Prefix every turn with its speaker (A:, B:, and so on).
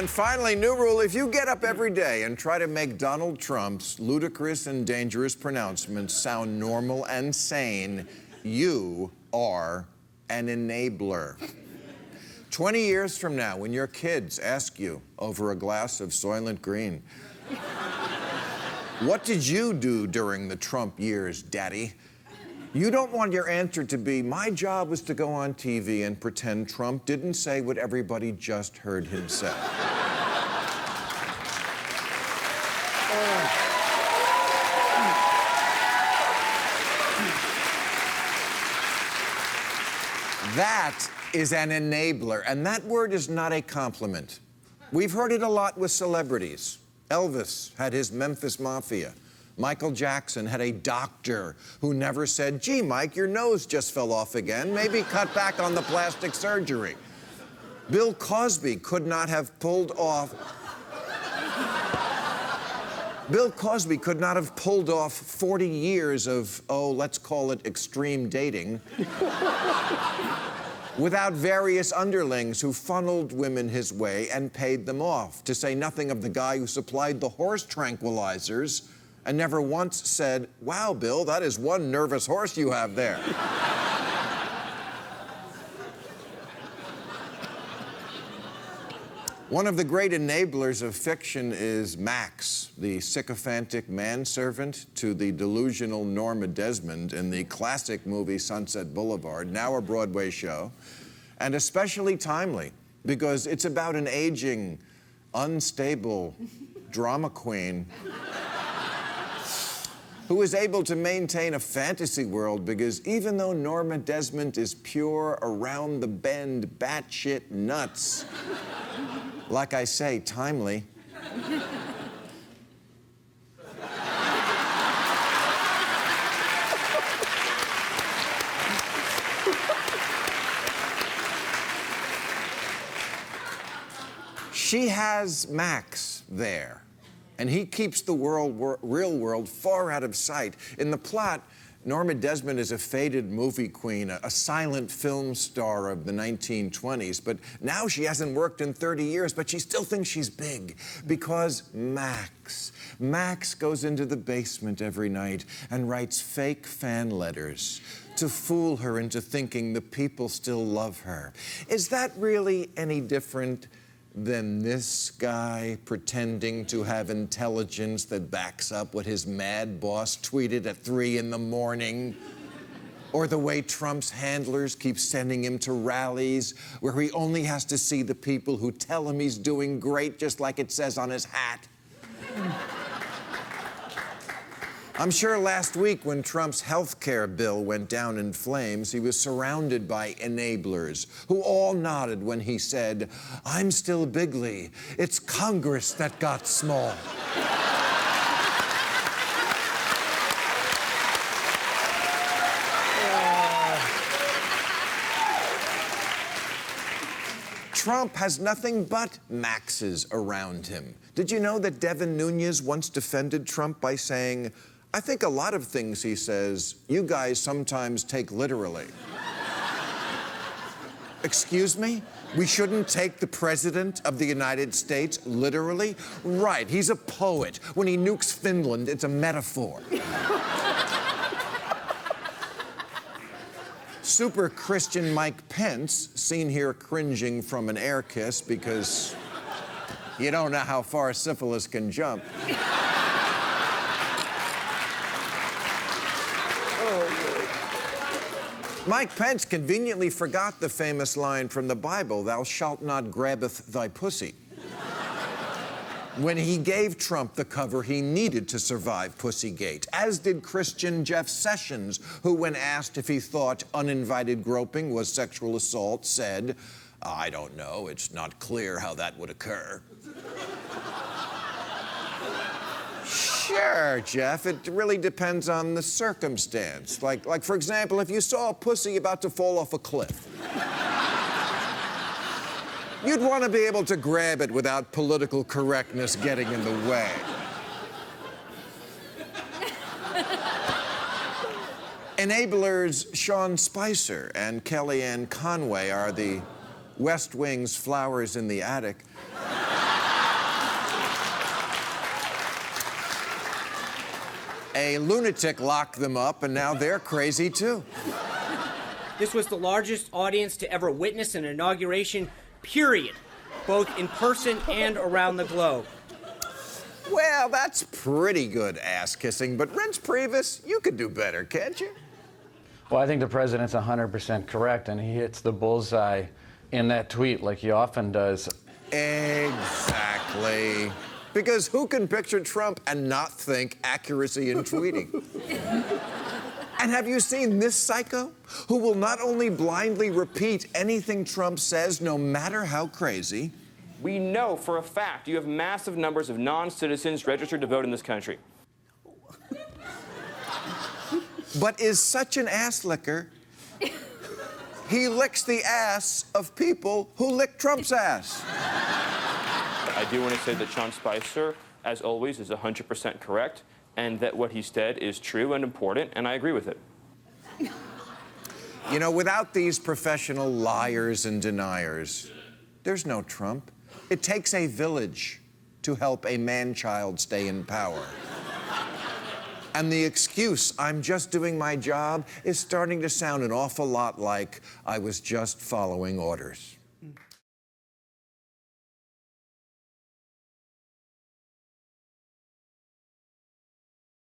A: And finally, new rule, if you get up every day and try to make Donald Trump's ludicrous and dangerous pronouncements sound normal and sane, you are an enabler. 20 years from now, when your kids ask you over a glass of Soylent Green, what did you do during the Trump years, Daddy? You don't want your answer to be, my job was to go on TV and pretend Trump didn't say what everybody just heard him say. That is an enabler, and that word is not a compliment. We've heard it a lot with celebrities. Elvis had his Memphis Mafia. Michael Jackson had a doctor who never said, gee, Mike, your nose just fell off again. Maybe cut back on the plastic surgery. Bill Cosby could not have pulled off 40 years of, let's call it extreme dating without various underlings who funneled women his way and paid them off, to say nothing of the guy who supplied the horse tranquilizers and never once said, wow, Bill, that is one nervous horse you have there. One of the great enablers of fiction is Max, the sycophantic manservant to the delusional Norma Desmond in the classic movie Sunset Boulevard, now a Broadway show, and especially timely because it's about an aging, unstable drama queen who is able to maintain a fantasy world because even though Norma Desmond is pure, around-the-bend, batshit nuts, like I say, timely, she has Max there. And he keeps the real world far out of sight. In the plot, Norma Desmond is a faded movie queen, a silent film star of the 1920s, but now she hasn't worked in 30 years, but she still thinks she's big because Max goes into the basement every night and writes fake fan letters to fool her into thinking the people still love her. Is that really any different than this guy pretending to have intelligence that backs up what his mad boss tweeted at 3 in the morning? Or the way Trump's handlers keep sending him to rallies where he only has to see the people who tell him he's doing great, just like it says on his hat? I'm sure last week when Trump's health care bill went down in flames, he was surrounded by enablers who all nodded when he said, I'm still bigly. It's Congress that got small. Trump has nothing but Maxes around him. Did you know that Devin Nunes once defended Trump by saying, I think a lot of things he says, you guys sometimes take literally. Excuse me? We shouldn't take the President of the United States literally? Right, he's a poet. When he nukes Finland, it's a metaphor. Super Christian Mike Pence, seen here cringing from an air kiss because you don't know how far syphilis can jump. Mike Pence conveniently forgot the famous line from the Bible, thou shalt not grabbeth thy pussy. When he gave Trump the cover he needed to survive Pussygate, as did Christian Jeff Sessions, who, when asked if he thought uninvited groping was sexual assault, said, I don't know, it's not clear how that would occur. Sure, Jeff, it really depends on the circumstance. Like, for example, if you saw a pussy about to fall off a cliff, you'd want to be able to grab it without political correctness getting in the way. Enablers Sean Spicer and Kellyanne Conway are the West Wing's flowers in the attic. A lunatic locked them up, and now they're crazy too.
B: This was the largest audience to ever witness an inauguration, period, both in person and around the globe.
A: Well, that's pretty good ass-kissing, but Reince Priebus, you could do better, can't you?
C: Well, I think the president's 100% correct, and he hits the bullseye in that tweet like he often does.
A: Exactly. Because who can picture Trump and not think accuracy in tweeting? And have you seen this psycho, who will not only blindly repeat anything Trump says, no matter how crazy?
D: We know for a fact you have massive numbers of non-citizens registered to vote in this country.
A: But is such an ass licker, he licks the ass of people who lick Trump's ass.
D: I do want to say that Sean Spicer, as always, is 100% correct, and that what he said is true and important, and I agree with it.
A: You know, without these professional liars and deniers, there's no Trump. It takes a village to help a man-child stay in power. And the excuse, I'm just doing my job, is starting to sound an awful lot like I was just following orders.